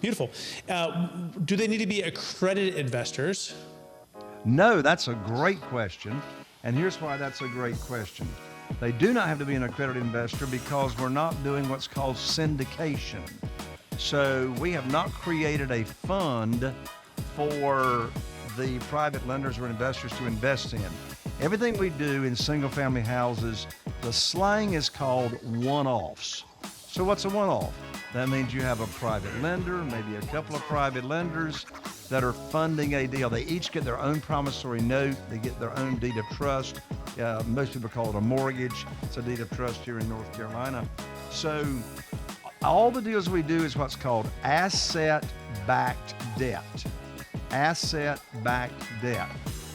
Beautiful. Do they need to be accredited investors? No, that's a great question. And here's why that's a great question. They do not have to be an accredited investor because we're not doing what's called syndication. So we have not created a fund for the private lenders or investors to invest in. Everything we do in single-family houses, the slang is called one-offs. So what's a one-off? That means you have a private lender, maybe a couple of private lenders that are funding a deal. They each get their own promissory note. They get their own deed of trust. Most people call it a mortgage. It's a deed of trust here in North Carolina. So all the deals we do is what's called asset-backed debt. Asset-backed debt.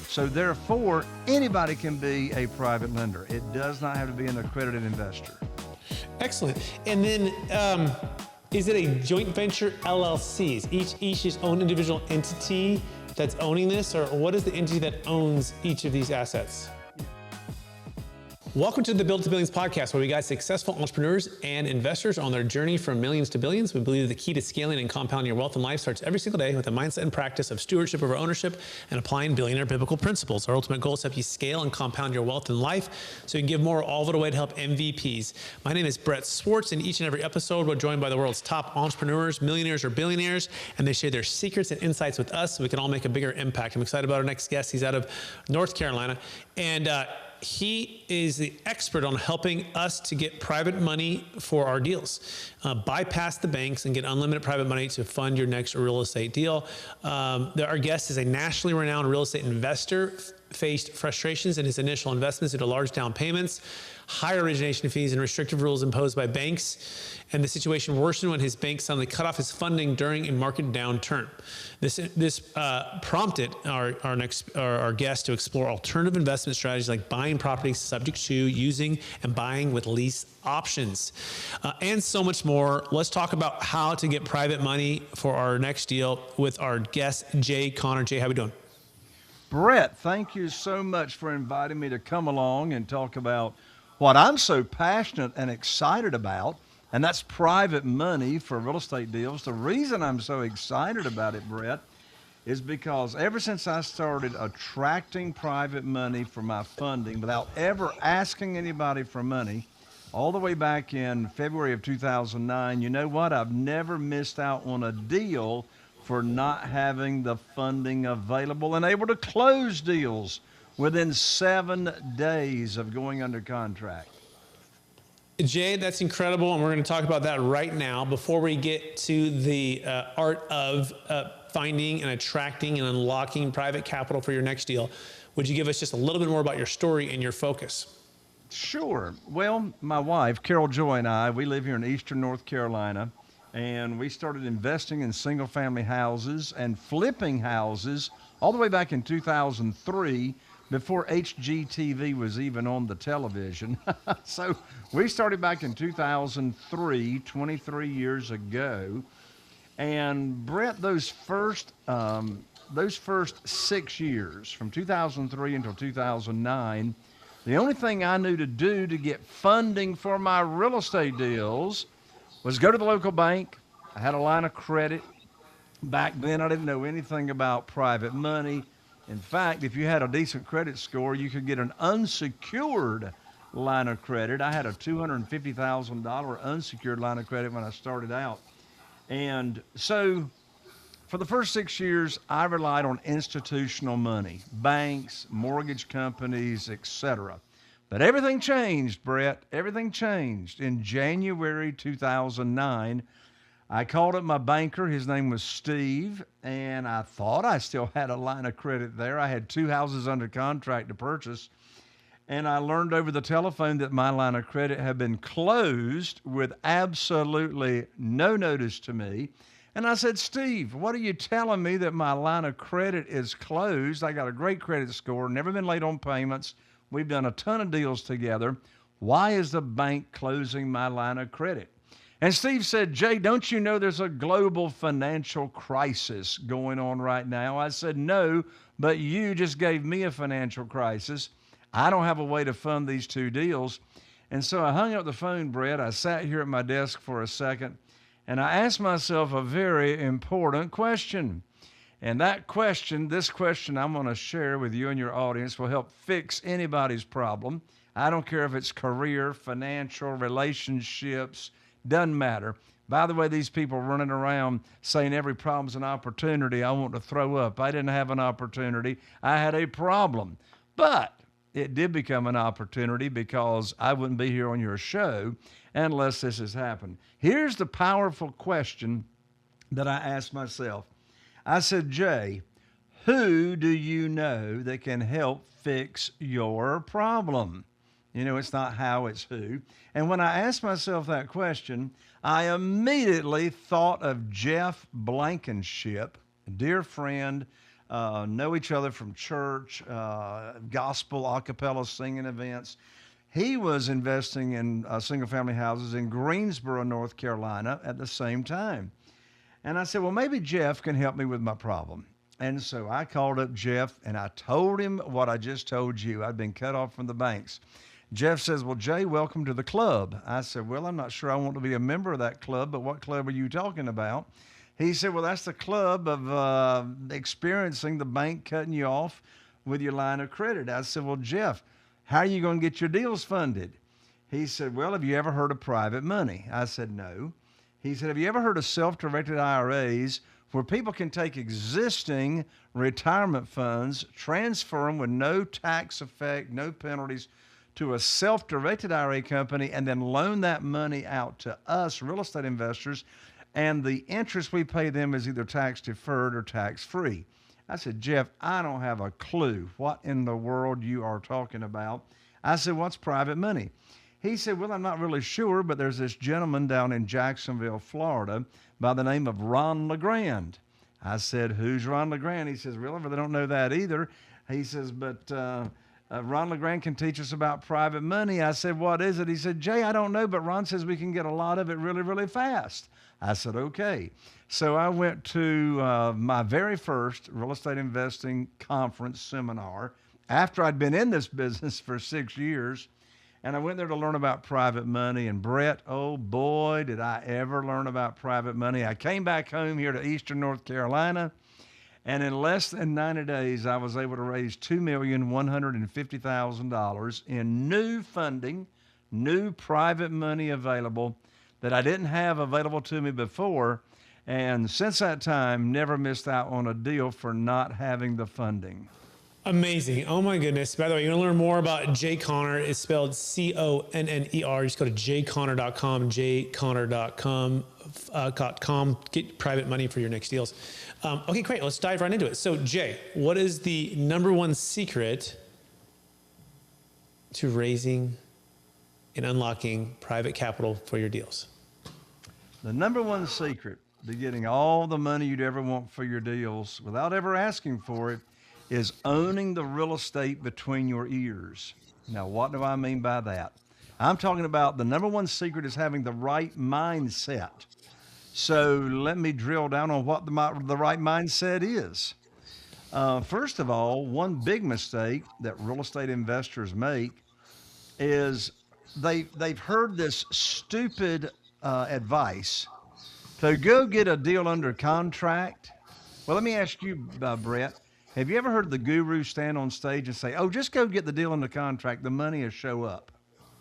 So therefore, anybody can be a private lender. It does not have to be an accredited investor. Excellent. And then, is it a joint venture LLCs? Each is own individual entity that's owning this, or what is the entity that owns each of these assets? Welcome to the Build to Billions podcast, where we guide successful entrepreneurs and investors on their journey from millions to billions. We believe the key to scaling and compounding your wealth in life starts every single day with a mindset and practice of stewardship over ownership and applying billionaire biblical principles. Our ultimate goal is to help you scale and compound your wealth in life so you can give more all of it away to help MVPs. My name is Brett Swartz, and each and every episode we're joined by the world's top entrepreneurs, millionaires, or billionaires, and they share their secrets and insights with us so we can all make a bigger impact. I'm excited about our next guest. He's out of North Carolina, and he is the expert on helping us to get private money for our deals. Bypass the banks and get unlimited private money to fund your next real estate deal. Our guest is a nationally renowned real estate investor, faced frustrations in his initial investments due to large down payments, high origination fees, and restrictive rules imposed by banks. And the situation worsened when his bank suddenly cut off his funding during a market downturn. This prompted our guest to explore alternative investment strategies like buying properties subject to, using, and buying with lease options, and so much more. Let's talk about how to get private money for our next deal with our guest, Jay Connor. Jay, how we doing? Brett, thank you so much for inviting me to come along and talk about what I'm so passionate and excited about, and that's private money for real estate deals. The reason I'm so excited about it, Brett, is because ever since I started attracting private money for my funding without ever asking anybody for money, all the way back in February of 2009, you know what? I've never missed out on a deal for not having the funding available and able to close deals within 7 days of going under contract. Jay, that's incredible, and we're going to talk about that right now. Before we get to the art of finding and attracting and unlocking private capital for your next deal, would you give us just a little bit more about your story and your focus? Sure. Well, my wife, Carol Joy, and I, we live here in eastern North Carolina, and we started investing in single-family houses and flipping houses all the way back in 2003, before HGTV was even on the television. So we started back in 2003, 23 years ago. And Brett, those first 6 years, from 2003 until 2009, the only thing I knew to do to get funding for my real estate deals was go to the local bank. I had a line of credit. Back then, I didn't know anything about private money. In fact, if you had a decent credit score, you could get an unsecured line of credit. I had a $250,000 unsecured line of credit when I started out. And so for the first 6 years, I relied on institutional money, banks, mortgage companies, etc. But everything changed, Brett. Everything changed. In January 2009, I called up my banker. His name was Steve, and I thought I still had a line of credit there. I had 2 houses under contract to purchase, and I learned over the telephone that my line of credit had been closed with absolutely no notice to me. And I said, Steve, what are you telling me that my line of credit is closed? I got a great credit score, never been late on payments. We've done a ton of deals together. Why is the bank closing my line of credit? And Steve said, Jay, don't you know there's a global financial crisis going on right now? I said, no, but you just gave me a financial crisis. I don't have a way to fund these 2 deals. And so I hung up the phone, Brett. I sat here at my desk for a second, And I asked myself a very important question. And that question, this question I'm going to share with you and your audience, will help fix anybody's problem. I don't care if it's career, financial, relationships, doesn't matter. By the way, these people running around saying every problem's an opportunity, I want to throw up. I didn't have an opportunity. I had a problem. But it did become an opportunity because I wouldn't be here on your show unless this has happened. Here's the powerful question that I asked myself. I said, Jay, who do you know that can help fix your problem? You know, it's not how, it's who. And when I asked myself that question, I immediately thought of Jeff Blankenship, a dear friend, know each other from church, gospel, a cappella singing events. He was investing in single-family houses in Greensboro, North Carolina at the same time. And I said, well, maybe Jeff can help me with my problem. And so I called up Jeff and I told him what I just told you. I'd been cut off from the banks. Jeff says, well, Jay, welcome to the club. I said, well, I'm not sure I want to be a member of that club, but what club are you talking about? He said, well, that's the club of experiencing the bank cutting you off with your line of credit. I said, well, Jeff, how are you going to get your deals funded? He said, well, have you ever heard of private money? I said, no. He said, have you ever heard of self-directed IRAs where people can take existing retirement funds, transfer them with no tax effect, no penalties, to a self-directed IRA company and then loan that money out to us real estate investors, and the interest we pay them is either tax deferred or tax free? I said, Jeff, I don't have a clue what in the world you are talking about. I said, what's private money? He said, well, I'm not really sure, but there's this gentleman down in Jacksonville, Florida, by the name of Ron LeGrand. I said, who's Ron LeGrand? He says, really? They don't know that either. He says, but Ron LeGrand can teach us about private money. I said, what is it? He said, Jay, I don't know, but Ron says we can get a lot of it really, really fast. I said, okay. So I went to my very first real estate investing conference seminar after I'd been in this business for 6 years. And I went there to learn about private money. And Brett, oh boy, did I ever learn about private money. I came back home here to Eastern North Carolina, and in less than 90 days, I was able to raise $2,150,000 in new funding, new private money available that I didn't have available to me before. And since that time, never missed out on a deal for not having the funding. Amazing. Oh my goodness. By the way, you want to learn more about Jay Conner. It's spelled C-O-N-N-E-R. Just go to jayconner.com, jayconner.com, get private money for your next deals. Okay, great. Let's dive right into it. So Jay, what is the number one secret to raising and unlocking private capital for your deals? The number one secret to getting all the money you'd ever want for your deals without ever asking for it is owning the real estate between your ears. Now, what do I mean by that? I'm talking about the number one secret is having the right mindset. So let me drill down on what the right mindset is. First of all, one big mistake that real estate investors make is they've heard this stupid advice to go get a deal under contract. Well, let me ask you, Brett, have you ever heard the guru stand on stage and say, oh, just go get the deal under contract, the money will show up?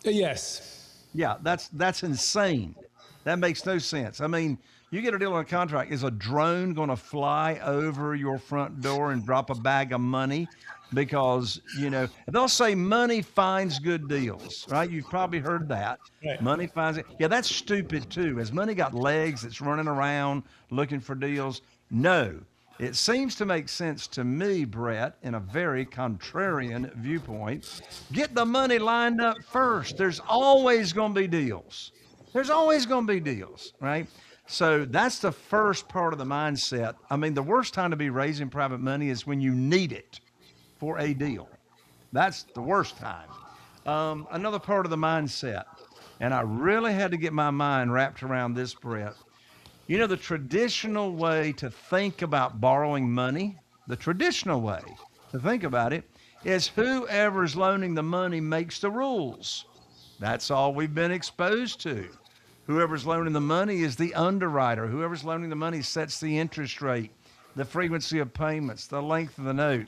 Yes. Yeah, that's insane. That makes no sense. I mean, you get a deal on a contract, is a drone going to fly over your front door and drop a bag of money? Because, you know, they'll say money finds good deals, right? You've probably heard that. Right. Money finds it. Yeah, that's stupid too. Has money got legs? It's running around looking for deals? No. It seems to make sense to me, Brett, in a very contrarian viewpoint. Get the money lined up first. There's always going to be deals. There's always going to be deals, right? So that's the first part of the mindset. I mean, the worst time to be raising private money is when you need it for a deal. That's the worst time. Another part of the mindset, and I really had to get my mind wrapped around this, Brett. You know, the traditional way to think about borrowing money, the traditional way to think about it is whoever's loaning the money makes the rules. That's all we've been exposed to. Whoever's loaning the money is the underwriter. Whoever's loaning the money sets the interest rate, the frequency of payments, the length of the note.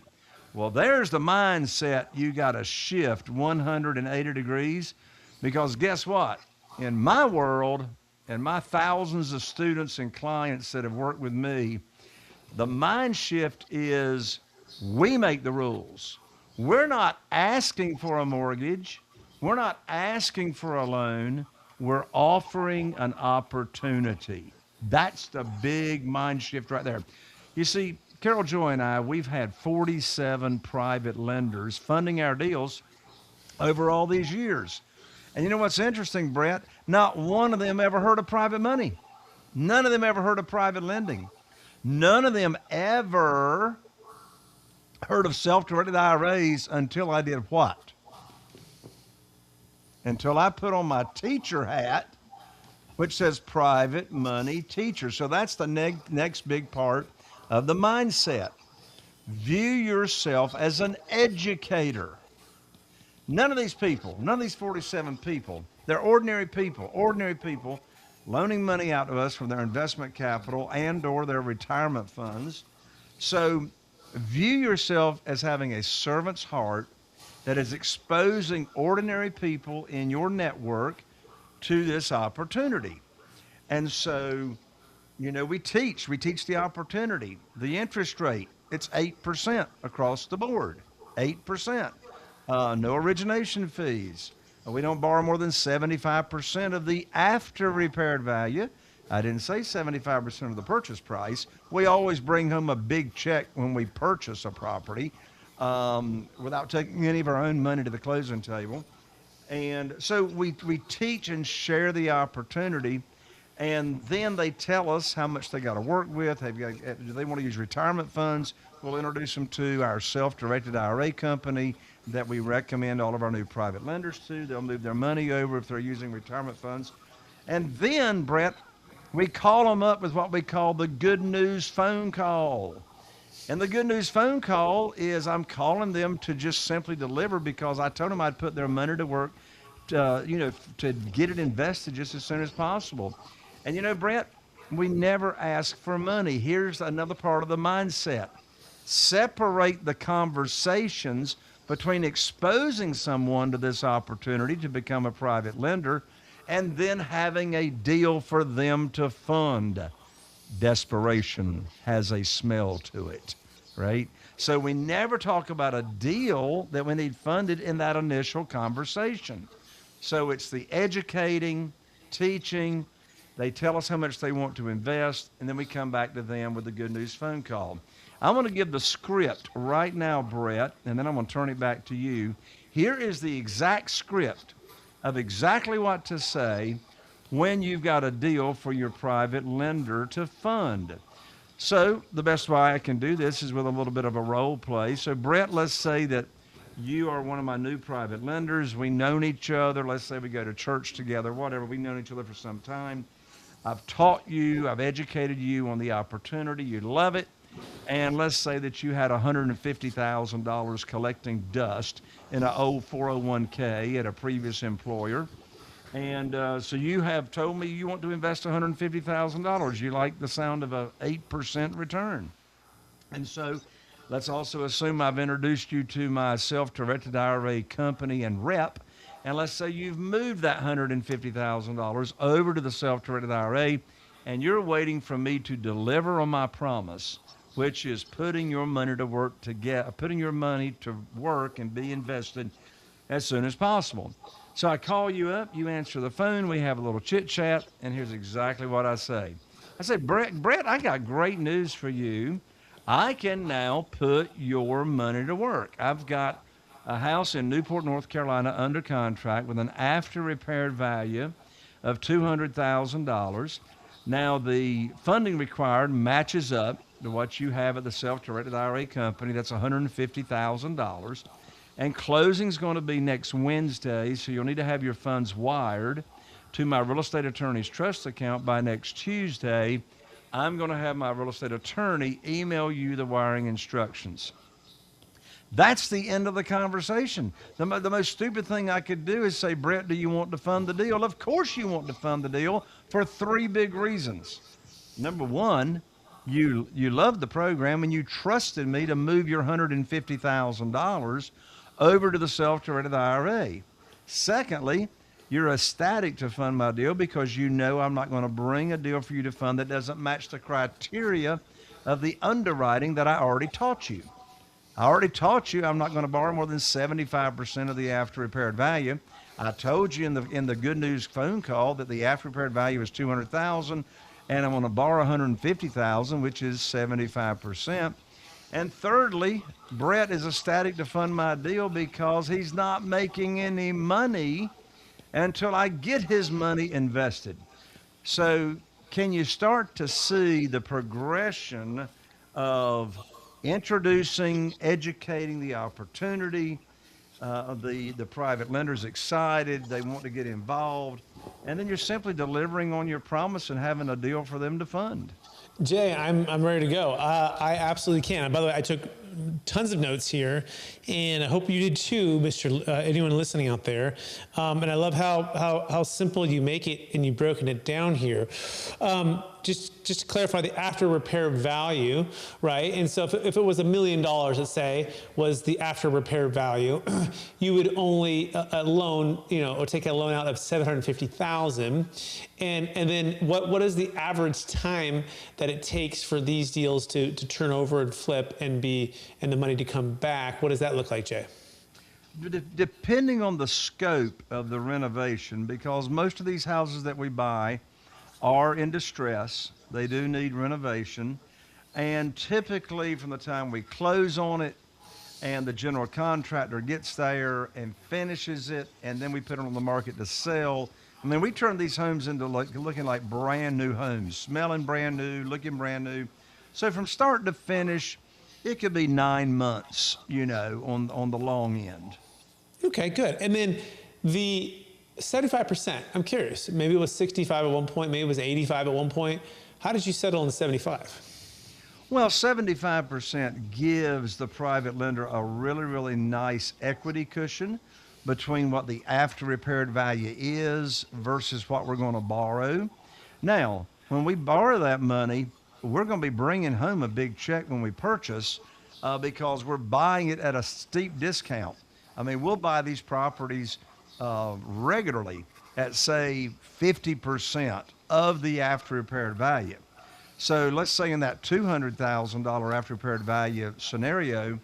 Well, there's the mindset you got to shift 180 degrees, because guess what? In my world, and my thousands of students and clients that have worked with me, the mind shift is we make the rules. We're not asking for a mortgage. We're not asking for a loan. We're offering an opportunity. That's the big mind shift right there. You see, Carol Joy and I, we've had 47 private lenders funding our deals over all these years. And you know what's interesting, Brett? Not one of them ever heard of private money. None of them ever heard of private lending. None of them ever heard of self-directed IRAs until I did what? Until I put on my teacher hat, which says private money teacher. So that's the next big part of the mindset. View yourself as an educator. None of these people, none of these 47 people, they're ordinary people loaning money out to us from their investment capital and or their retirement funds. So view yourself as having a servant's heart that is exposing ordinary people in your network to this opportunity. And so, you know, we teach the opportunity. The interest rate, it's 8% across the board, 8%. No origination fees. We don't borrow more than 75% of the after repaired value. I didn't say 75% of the purchase price. We always bring home a big check when we purchase a property without taking any of our own money to the closing table. And so we teach and share the opportunity, and then they tell us how much they got to work with. Do they want to use retirement funds? We'll introduce them to our self-directed IRA company that we recommend all of our new private lenders to. They'll move their money over if they're using retirement funds. And then, Brett, we call them up with what we call the good news phone call. And the good news phone call is I'm calling them to just simply deliver, because I told them I'd put their money to work, to get it invested just as soon as possible. And you know, Brett, we never ask for money. Here's another part of the mindset. Separate the conversations between exposing someone to this opportunity to become a private lender and then having a deal for them to fund. Desperation has a smell to it, right? So we never talk about a deal that we need funded in that initial conversation. So it's the educating, teaching. They tell us how much they want to invest, and then we come back to them with the good news phone call. I'm going to give the script right now, Brett, and then I'm going to turn it back to you. Here is the exact script of exactly what to say when you've got a deal for your private lender to fund. So the best way I can do this is with a little bit of a role play. So Brett, let's say that you are one of my new private lenders. We've known each other. Let's say we go to church together, whatever. We've known each other for some time. I've taught you, I've educated you on the opportunity. You love it. And let's say that you had $150,000 collecting dust in an old 401k at a previous employer. And so you have told me you want to invest $150,000. You like the sound of an 8% return. And so let's also assume I've introduced you to my self-directed IRA company and rep. And let's say you've moved that $150,000 over to the self-directed IRA, and you're waiting for me to deliver on my promise, which is putting your money to work putting your money to work and be invested as soon as possible. So I call you up, you answer the phone, we have a little chit chat, and here's exactly what I say. I say, Brett, I got great news for you. I can now put your money to work. I've got a house in Newport, North Carolina under contract with an after repaired value of $200,000. Now the funding required matches up to what you have at the self-directed IRA company. That's $150,000. And closing's going to be next Wednesday, so you'll need to have your funds wired to my real estate attorney's trust account by next Tuesday. I'm going to have my real estate attorney email you the wiring instructions. That's the end of the conversation. The most stupid thing I could do is say, Brett, do you want to fund the deal? Of course you want to fund the deal for three big reasons. Number one, you loved the program and you trusted me to move your $150,000 over to the self-directed IRA. Secondly, you're ecstatic to fund my deal because you know I'm not going to bring a deal for you to fund that doesn't match the criteria of the underwriting that I already taught you. I already taught you I'm not going to borrow more than 75% of the after repaired value. I told you in the good news phone call that the after repaired value is $200,000 and I'm going to borrow $150,000, which is 75%. And thirdly, Brett is ecstatic to fund my deal because he's not making any money until I get his money invested. So can you start to see the progression of introducing, educating the opportunity, the private lender's excited, they want to get involved, and then you're simply delivering on your promise and having a deal for them to fund. Jay, I'm ready to go. I absolutely can. And by the way, I took tons of notes here, and I hope you did too, anyone listening out there. And I love how simple you make it, and you've broken it down here. Just to clarify the after repair value, right? And so if it was $1 million, let's say, was the after repair value, you would only loan, or take a loan out of $750,000. And then what is the average time that it takes for these deals to turn over and flip and the money to come back? What does that look like, Jay? Depending on the scope of the renovation, because most of these houses that we buy are in distress. They do need renovation. And typically from the time we close on it and the general contractor gets there and finishes it, and then we put it on the market to sell, I mean, we turn these homes into looking like brand new homes, smelling brand new, looking brand new. So from start to finish, it could be 9 months, on the long end. Okay, good. And then the 75%, I'm curious. Maybe it was 65 at one point, maybe it was 85 at one point. How did you settle on 75? Well, 75% gives the private lender a really, really nice equity cushion between what the after repaired value is versus what we're going to borrow. Now, when we borrow that money, we're going to be bringing home a big check when we purchase because we're buying it at a steep discount. I mean, we'll buy these properties regularly at, say, 50% of the after repaired value. So let's say in that $200,000 after repaired value scenario,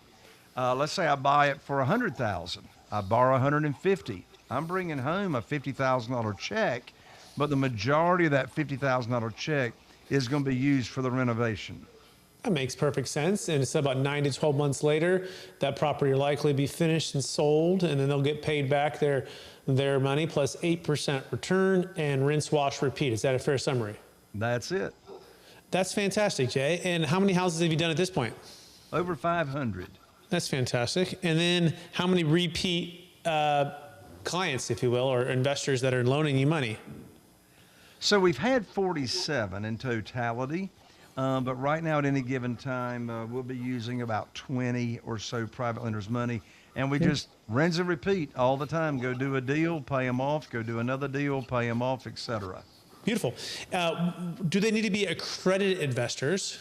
let's say I buy it for $100,000. I borrow $150,000. I'm bringing home a $50,000 check, but the majority of that $50,000 check is going to be used for the renovation. That makes perfect sense. And it's about 9 to 12 months later, that property will likely be finished and sold, and then they'll get paid back their money plus 8% return and rinse, wash, repeat. Is that a fair summary? That's it. That's fantastic, Jay. And how many houses have you done at this point? Over 500. That's fantastic. And then how many repeat clients, if you will, or investors that are loaning you money? So we've had 47 in totality. But right now at any given time, we'll be using about 20 or so private lenders' money. And we just rinse and repeat all the time. Go do a deal, pay them off, go do another deal, pay them off, etc. Beautiful. Do they need to be accredited investors?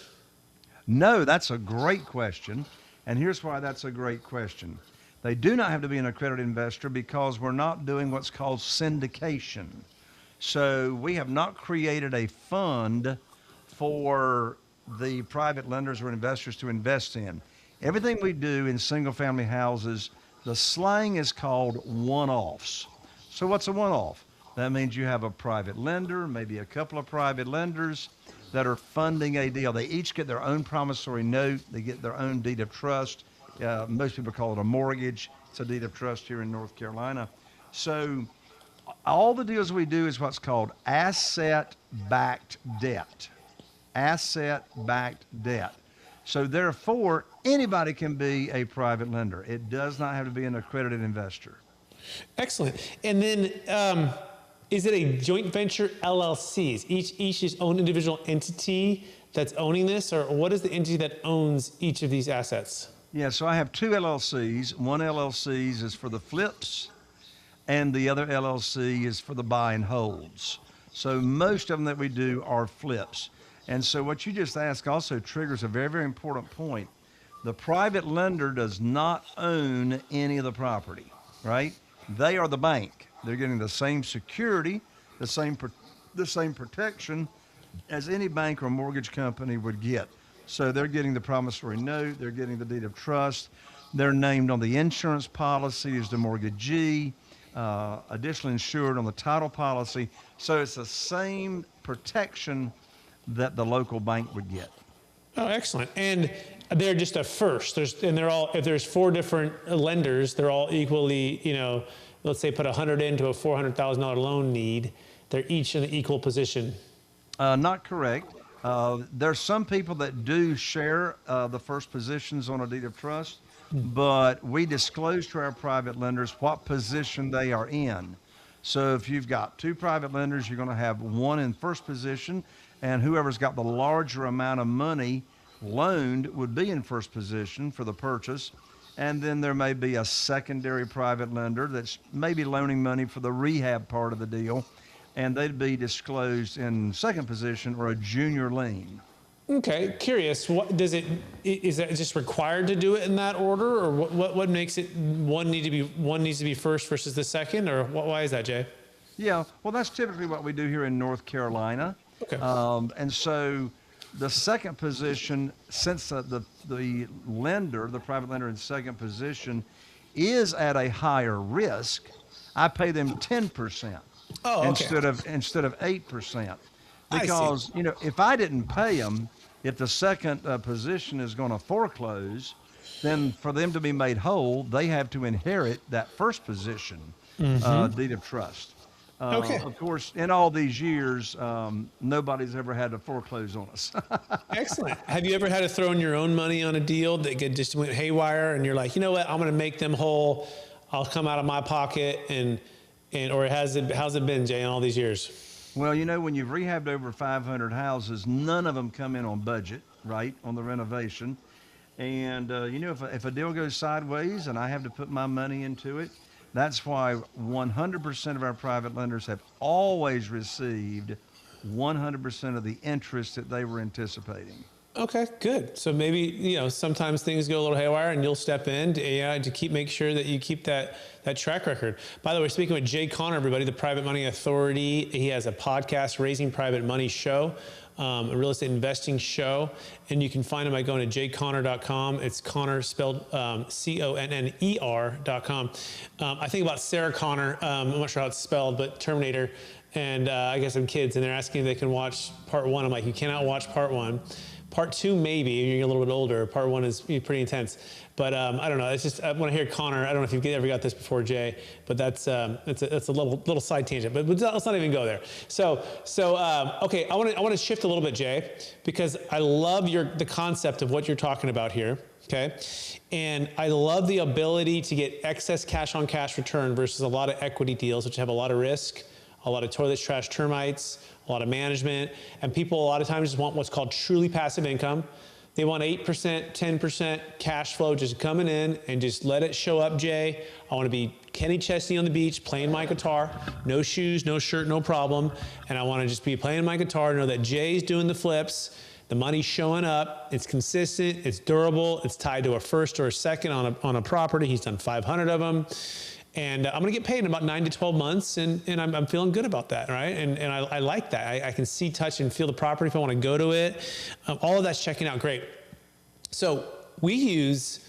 No, that's a great question. And here's why that's a great question. They do not have to be an accredited investor because we're not doing what's called syndication. So we have not created a fund for the private lenders or investors to invest in. Everything we do in single family houses, the slang is called one-offs. So what's a one-off? That means you have a private lender, maybe a couple of private lenders that are funding a deal. They each get their own promissory note. They get their own deed of trust. Most people call it a mortgage. It's a deed of trust here in North Carolina. So all the deals we do is what's called asset-backed debt. Asset-backed debt. So therefore, anybody can be a private lender. It does not have to be an accredited investor. Excellent. And then is it a joint venture LLCs? Each is own individual entity that's owning this, or what is the entity that owns each of these assets? Yeah, so I have two LLCs. One LLC is for the flips, and the other LLC is for the buy and holds. So most of them that we do are flips. And so what you just asked also triggers a very, very important point. The private lender does not own any of the property, right? They are the bank. They're getting the same security, the same protection as any bank or mortgage company would get. So they're getting the promissory note, they're getting the deed of trust, they're named on the insurance policy as the mortgagee, additionally insured on the title policy. So it's the same protection that the local bank would get. Oh, excellent. And they're just a first. If there's 4 different lenders, they're all equally, let's say put 100 into a $400,000 loan need. They're each in an equal position. Not correct. There's some people that do share the first positions on a deed of trust, but we disclose to our private lenders what position they are in. So if you've got 2 private lenders, you're going to have one in first position, and whoever's got the larger amount of money loaned would be in first position for the purchase. And then there may be a secondary private lender that's maybe loaning money for the rehab part of the deal, and they'd be disclosed in second position or a junior lien. Okay, curious. Is that just required to do it in that order, or what makes it one needs to be first versus the second, or why is that, Jay? Yeah, well, that's typically what we do here in North Carolina. Okay. And so the second position, since the lender, the private lender in second position, is at a higher risk, I pay them 10%. Oh, okay. instead of 8%. Because, if I didn't pay them, if the second position is going to foreclose, then for them to be made whole, they have to inherit that first position deed of trust. Okay. Of course, in all these years, nobody's ever had to foreclose on us. Excellent. Have you ever had to throw in your own money on a deal that just went haywire, and you're like, you know what, I'm going to make them whole. I'll come out of my pocket, or how's it been, Jay, in all these years? Well, when you've rehabbed over 500 houses, none of them come in on budget, right, on the renovation. And, if a deal goes sideways and I have to put my money into it, that's why 100% of our private lenders have always received 100% of the interest that they were anticipating. Okay, good. So maybe, sometimes things go a little haywire and you'll step in to make sure that you keep that track record. By the way, speaking with Jay Conner, everybody, the Private Money Authority, he has a podcast, Raising Private Money Show, a real estate investing show. And you can find him by going to jconner.com. It's Conner spelled Conner.com. I think about Sarah Connor. I'm not sure how it's spelled, but Terminator. And I guess some kids, and they're asking if they can watch part 1. I'm like, you cannot watch part 1. Part 2, maybe, you're a little bit older. Part 1 is pretty intense. But I don't know. It's just, when I hear Connor, I don't know if you've ever got this before, Jay, but that's a little side tangent. But let's not even go there. So okay, I want to shift a little bit, Jay, because I love the concept of what you're talking about here. Okay, and I love the ability to get excess cash on cash return versus a lot of equity deals, which have a lot of risk, a lot of toilets, trash, termites, a lot of management, and people a lot of times just want what's called truly passive income. They want 8%, 10% cash flow just coming in and just let it show up, Jay. I want to be Kenny Chesney on the beach playing my guitar, no shoes, no shirt, no problem. And I want to just be playing my guitar, know that Jay's doing the flips, the money's showing up, it's consistent, it's durable, it's tied to a first or a second on a property. He's done 500 of them. And I'm going to get paid in about 9 to 12 months, and I'm feeling good about that, right? And I like that. I can see, touch, and feel the property if I want to go to it. All of that's checking out great. So we use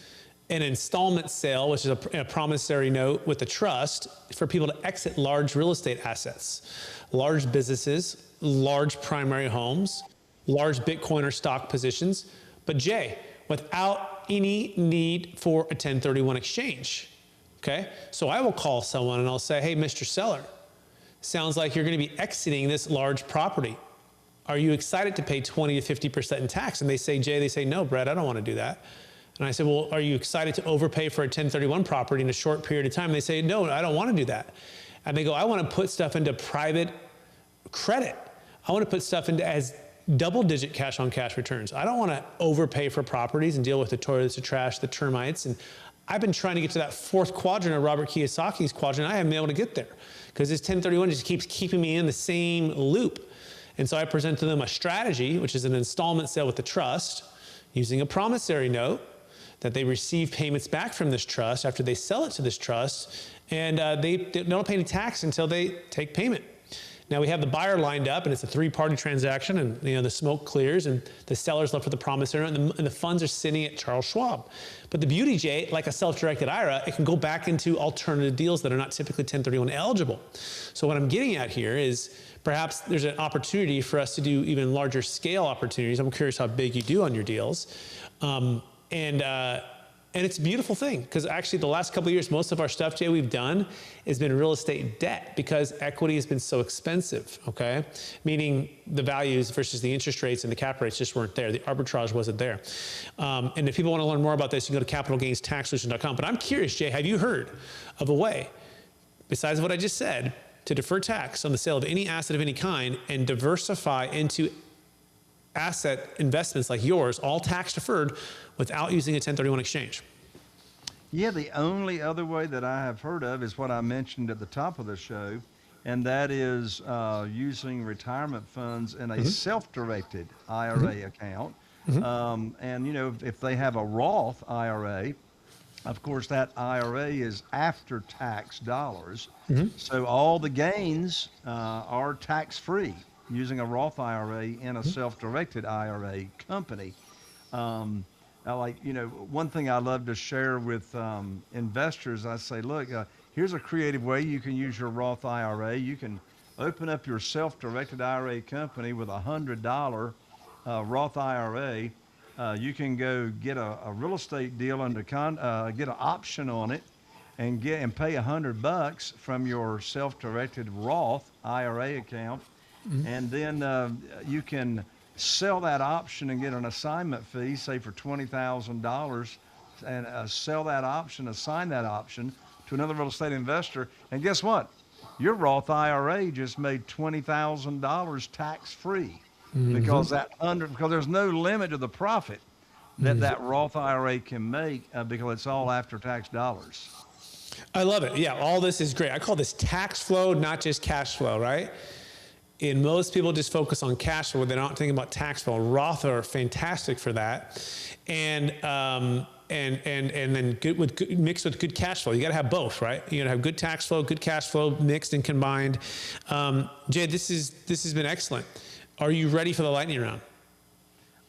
an installment sale, which is a promissory note with a trust, for people to exit large real estate assets, large businesses, large primary homes, large Bitcoin or stock positions. But Jay, without any need for a 1031 exchange. Okay, so I will call someone and I'll say, hey, Mr. Seller, sounds like you're going to be exiting this large property. Are you excited to pay 20 to 50% in tax? And they say, Jay, no, Brett, I don't want to do that. And I said, well, are you excited to overpay for a 1031 property in a short period of time? And they say, no, I don't want to do that. And they go, I want to put stuff into private credit. I want to put stuff into as double-digit cash-on-cash returns. I don't want to overpay for properties and deal with the toilets, the trash, the termites. And I've been trying to get to that fourth quadrant of Robert Kiyosaki's quadrant. I haven't been able to get there because this 1031 just keeps keeping me in the same loop. And so I present to them a strategy, which is an installment sale with the trust, using a promissory note that they receive payments back from this trust after they sell it to this trust, and they don't pay any tax until they take payment. Now we have the buyer lined up, and it's a three-party transaction, and the smoke clears, and the seller's left with the promissory note, and the funds are sitting at Charles Schwab. But the beauty, Jay, like a self-directed IRA, it can go back into alternative deals that are not typically 1031 eligible. So what I'm getting at here is perhaps there's an opportunity for us to do even larger scale opportunities. I'm curious how big you do on your deals. And it's a beautiful thing because actually the last couple of years, most of our stuff, Jay, we've done has been real estate debt because equity has been so expensive, okay? Meaning the values versus the interest rates and the cap rates just weren't there. The arbitrage wasn't there. And if people want to learn more about this, you can go to capitalgainstaxsolution.com. But I'm curious, Jay, have you heard of a way, besides what I just said, to defer tax on the sale of any asset of any kind and diversify into asset investments like yours, all tax deferred, without using a 1031 exchange? Yeah, the only other way that I have heard of is what I mentioned at the top of the show, and that is using retirement funds in a self-directed IRA account. And if they have a Roth IRA, of course that IRA is after tax dollars, so all the gains are tax-free using a Roth IRA in a self-directed IRA company. One thing I love to share with investors, I say, look, here's a creative way you can use your Roth IRA. You can open up your self-directed IRA company with a $100 Roth IRA. You can go get a real estate deal under get an option on it, and pay $100 from your self-directed Roth IRA account, and then you can sell that option and get an assignment fee, say for $20,000, and sell that option, assign that option to another real estate investor. And guess what? Your Roth IRA just made $20,000 tax-free because because there's no limit to the profit that Roth IRA can make because it's all after-tax dollars. I love it. Yeah, all this is great. I call this tax flow, not just cash flow, right? And most people just focus on cash flow. They're not thinking about tax flow. Roth are fantastic for that. And then mixed with good cash flow. You got to have both, right? You got to have good tax flow, good cash flow mixed and combined. Jay, this has been excellent. Are you ready for the lightning round?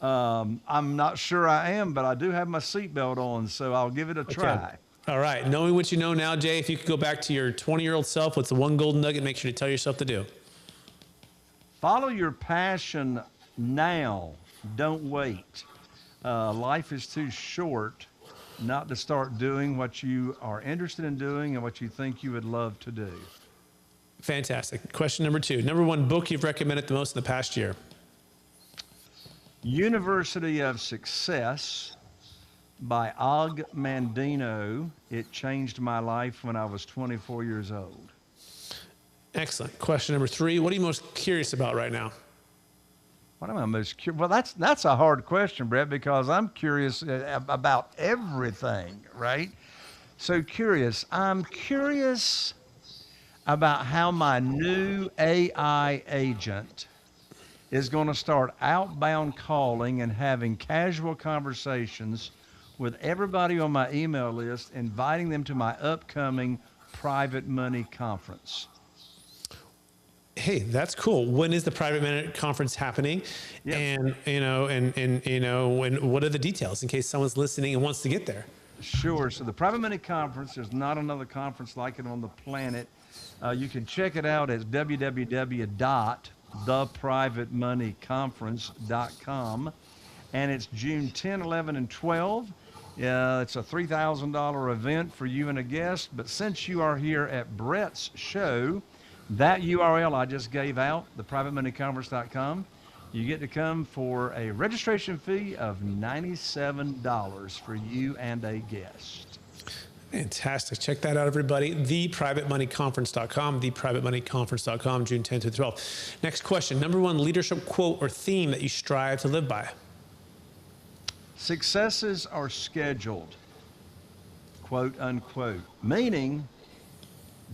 I'm not sure I am, but I do have my seatbelt on, so I'll give it a try. All right. Knowing what you know now, Jay, if you could go back to your 20-year-old self, what's the one golden nugget make sure to tell yourself to do? Follow your passion now. Don't wait. Life is too short not to start doing what you are interested in doing and what you think you would love to do. Fantastic. Question number 2. Number 1 book you've recommended the most in the past year? University of Success by Og Mandino. It changed my life when I was 24 years old. Excellent. Question number 3. What are you most curious about right now? What am I most curious? Well, that's a hard question, Brett, because I'm curious about everything, right? So curious. I'm curious about how my new AI agent is going to start outbound calling and having casual conversations with everybody on my email list, inviting them to my upcoming private money conference. Hey, that's cool. When is the private money conference happening? Yep. And what are the details in case someone's listening and wants to get there? Sure. So the private money conference, there's not another conference like it on the planet. You can check it out at www.theprivatemoneyconference.com. And it's June 10, 11, and 12. It's a $3,000 event for you and a guest. But since you are here at Brett's show, that URL I just gave out, theprivatemoneyconference.com, you get to come for a registration fee of $97 for you and a guest. Fantastic. Check that out, everybody. ThePrivateMoneyConference.com, ThePrivateMoneyConference.com, June 10th through 12th. Next question. Number one leadership quote or theme that you strive to live by? Successes are scheduled, quote unquote. Meaning,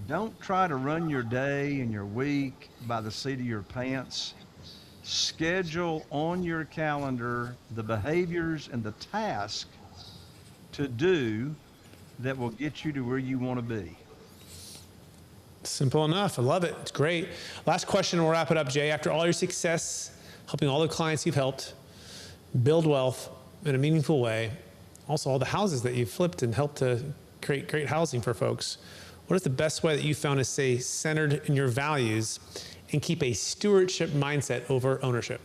don't try to run your day and your week by the seat of your pants. Schedule on your calendar the behaviors and the task to do that will get you to where you want to be. Simple enough. I love it. It's great. Last question, we'll wrap it up, Jay. After all your success, helping all the clients you've helped build wealth in a meaningful way, also all the houses that you've flipped and helped to create great housing for folks, what is the best way that you found to stay centered in your values and keep a stewardship mindset over ownership?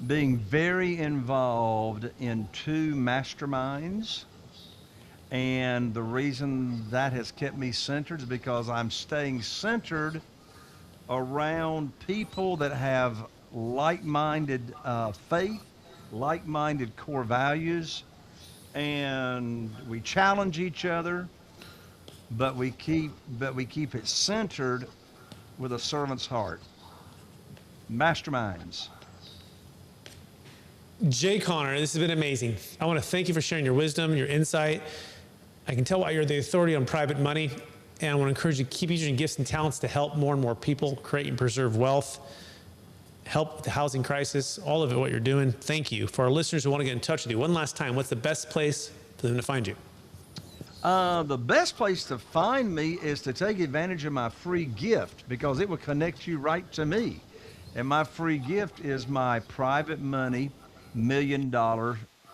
Being very involved in 2 masterminds. And the reason that has kept me centered is because I'm staying centered around people that have like-minded faith, like-minded core values, and we challenge each other, but we keep it centered with a servant's heart. Masterminds. Jay Conner, this has been amazing. I want to thank you for sharing your wisdom, your insight. I can tell why you're the authority on private money, and I want to encourage you to keep using your gifts and talents to help more and more people create and preserve wealth, help with the housing crisis, all of it, what you're doing. Thank you. For our listeners who want to get in touch with you, one last time, what's the best place for them to find you? The best place to find me is to take advantage of my free gift, because it will connect you right to me. And my free gift is my private money $1 million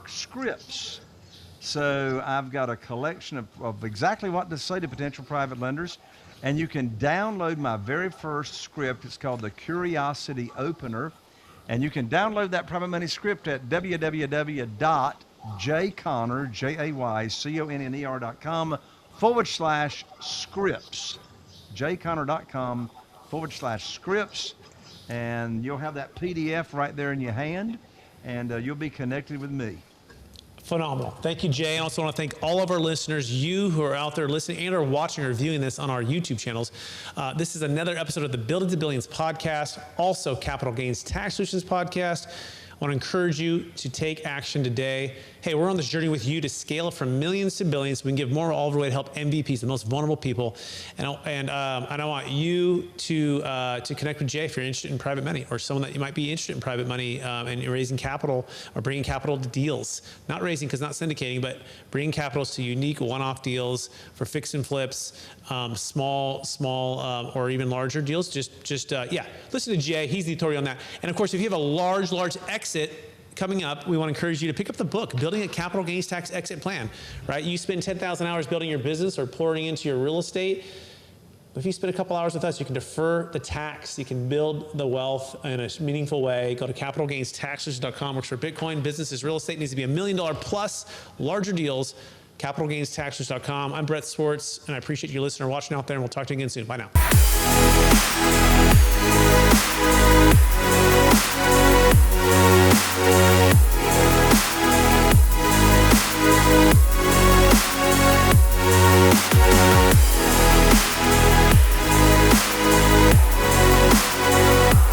scripts. So I've got a collection of exactly what to say to potential private lenders. And you can download my very first script. It's called the Curiosity Opener. And you can download that private money script at www.jayconner.com/scripts. jayconner.com/scripts. And you'll have that PDF right there in your hand, and you'll be connected with me. Phenomenal. Thank you, Jay. I also want to thank all of our listeners, you who are out there listening and are watching or viewing this on our YouTube channels. This is another episode of the Building to Billions podcast, also Capital Gains Tax Solutions podcast. I want to encourage you to take action today. Hey, we're on this journey with you to scale from millions to billions. We can give more all the way to help MVPs, the most vulnerable people. And I want you to connect with Jay if you're interested in private money, or someone that you might be interested in private money and raising capital or bringing capital to deals. Not raising, because not syndicating, but bringing capital to unique one-off deals for fix and flips, small, or even larger deals. Yeah, listen to Jay. He's the authority on that. And of course, if you have a large exit coming up, we want to encourage you to pick up the book, Building a Capital Gains Tax Exit Plan, right? You spend 10,000 hours building your business or pouring into your real estate. If you spend a couple hours with us, you can defer the tax. You can build the wealth in a meaningful way. Go to capitalgainstaxsolutions.com. Works for Bitcoin, businesses, real estate. Needs to be $1 million plus, larger deals. capitalgainstaxsolutions.com. I'm Brett Swartz, and I appreciate you listening or watching out there, and we'll talk to you again soon. Bye now.